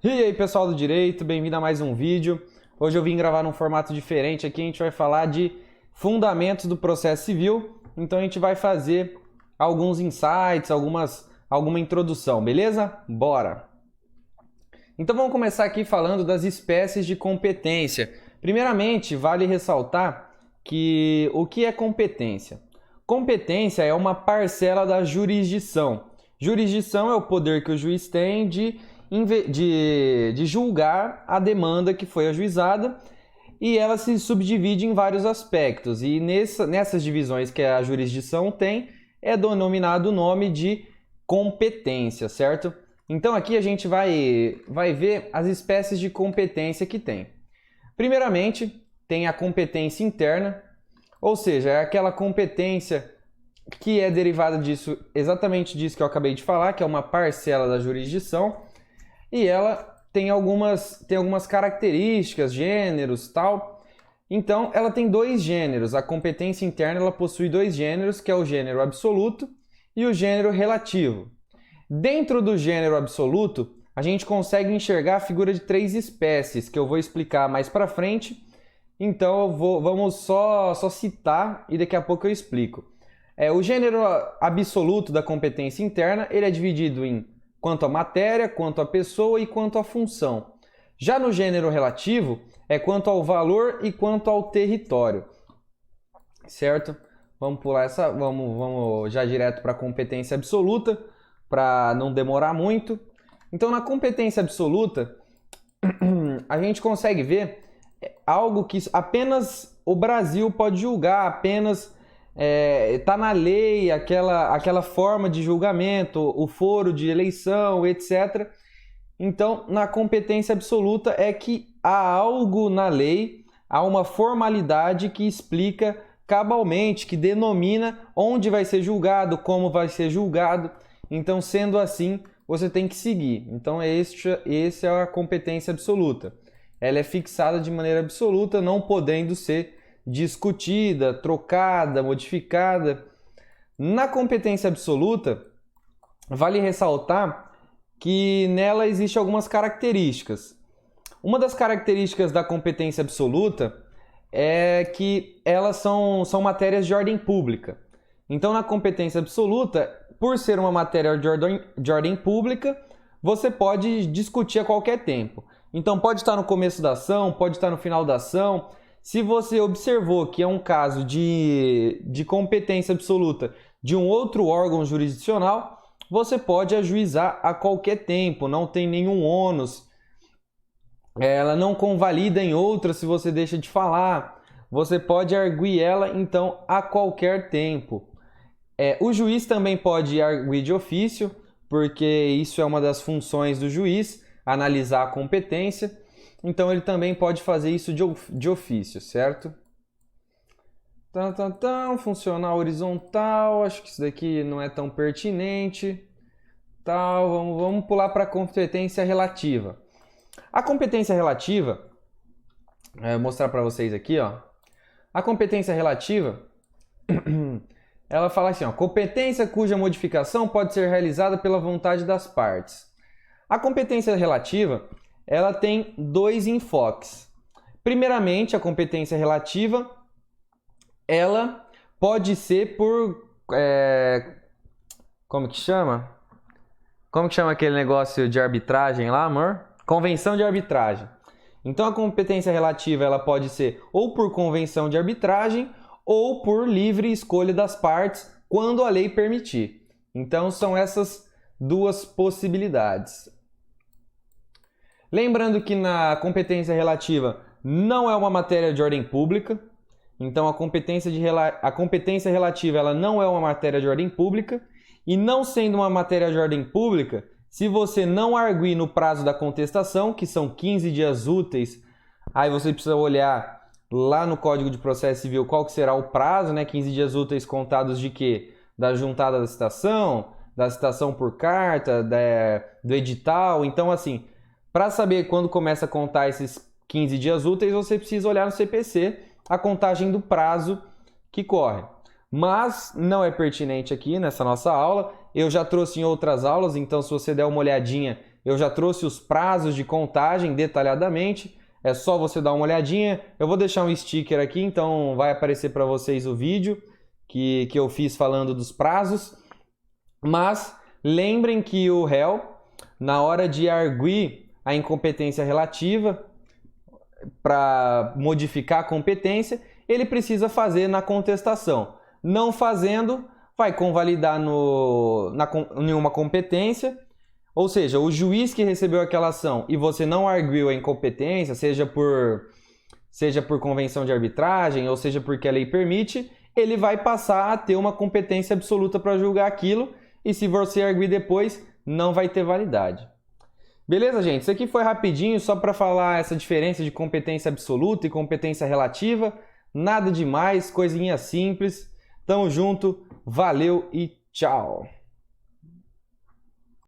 E aí pessoal do direito, bem-vindo a mais um vídeo. Hoje eu vim gravar num formato diferente aqui, a gente vai falar de fundamentos do processo civil. Então a gente vai fazer alguns insights, alguma introdução, beleza? Bora! Então vamos começar aqui falando das espécies de competência. Primeiramente, vale ressaltar que o que é competência? Competência é uma parcela da jurisdição. Jurisdição é o poder que o juiz tem de julgar a demanda que foi ajuizada, e ela se subdivide em vários aspectos. E nessas divisões que a jurisdição tem, é denominado o nome de competência, certo? Então aqui a gente vai ver as espécies de competência que tem. Primeiramente, tem a competência interna, ou seja, é aquela competência que é derivada disso, exatamente disso que eu acabei de falar, que é uma parcela da jurisdição, e ela tem algumas características, gêneros, tal. Então, ela tem dois gêneros. A competência interna ela possui dois gêneros, que é o gênero absoluto e o gênero relativo. Dentro do gênero absoluto, a gente consegue enxergar a figura de três espécies, que eu vou explicar mais para frente. Então, vamos só citar e daqui a pouco eu explico. O gênero absoluto da competência interna ele é dividido em quanto à matéria, quanto à pessoa e quanto à função. Já no gênero relativo, é quanto ao valor e quanto ao território. Certo? Vamos pular vamos já direto para a competência absoluta, para não demorar muito. Então, na competência absoluta, a gente consegue ver algo que apenas o Brasil pode julgar, apenas está na lei aquela forma de julgamento, o foro de eleição, etc. Então, na competência absoluta é que há algo na lei, há uma formalidade que explica cabalmente, que denomina onde vai ser julgado, como vai ser julgado. Então, sendo assim, você tem que seguir. Então, esse é a competência absoluta. Ela é fixada de maneira absoluta, não podendo ser discutida, trocada, modificada. Na competência absoluta, vale ressaltar que nela existem algumas características. Uma das características da competência absoluta é que elas são matérias de ordem pública. Então, na competência absoluta, por ser uma matéria de ordem pública, você pode discutir a qualquer tempo. Então, pode estar no começo da ação, pode estar no final da ação. Se você observou que é um caso de competência absoluta de um outro órgão jurisdicional, você pode ajuizar a qualquer tempo, não tem nenhum ônus. Ela não convalida em outra se você deixa de falar. Você pode arguir ela, então, a qualquer tempo. O juiz também pode arguir de ofício, porque isso é uma das funções do juiz, analisar a competência. Então, ele também pode fazer isso de ofício, certo? Funcional horizontal, acho que isso daqui não é tão pertinente. Vamos pular para a competência relativa. A competência relativa, vou mostrar para vocês aqui, ó. A competência relativa, ela fala assim, ó, competência cuja modificação pode ser realizada pela vontade das partes. A competência relativa, ela tem dois enfoques. Primeiramente, a competência relativa, ela pode ser por... como que chama? Como que chama aquele negócio de arbitragem lá, amor? Convenção de arbitragem. Então, a competência relativa ela pode ser ou por convenção de arbitragem ou por livre escolha das partes, quando a lei permitir. Então, são essas duas possibilidades. Lembrando que na competência relativa não é uma matéria de ordem pública, então a competência relativa ela não é uma matéria de ordem pública, e não sendo uma matéria de ordem pública, se você não arguir no prazo da contestação, que são 15 dias úteis, aí você precisa olhar lá no Código de Processo Civil qual que será o prazo, né? 15 dias úteis contados de quê? Da juntada da citação por carta, do edital. Então, assim, para saber quando começa a contar esses 15 dias úteis, você precisa olhar no CPC a contagem do prazo que corre. Mas não é pertinente aqui nessa nossa aula. Eu já trouxe em outras aulas, então se você der uma olhadinha, Eu já trouxe os prazos de contagem detalhadamente. É só você dar uma olhadinha. Eu vou deixar um sticker aqui, então vai aparecer para vocês o vídeo que eu fiz falando dos prazos. Mas lembrem que o réu, na hora de arguir a incompetência relativa para modificar a competência, ele precisa fazer na contestação. Não fazendo, vai convalidar em uma competência. Ou seja, o juiz que recebeu aquela ação e você não arguiu a incompetência, seja por convenção de arbitragem ou seja porque a lei permite, ele vai passar a ter uma competência absoluta para julgar aquilo e se você arguir depois, não vai ter validade. Beleza, gente? Isso aqui foi rapidinho, só para falar essa diferença de competência absoluta e competência relativa. Nada demais, coisinha simples. Tamo junto, valeu e tchau!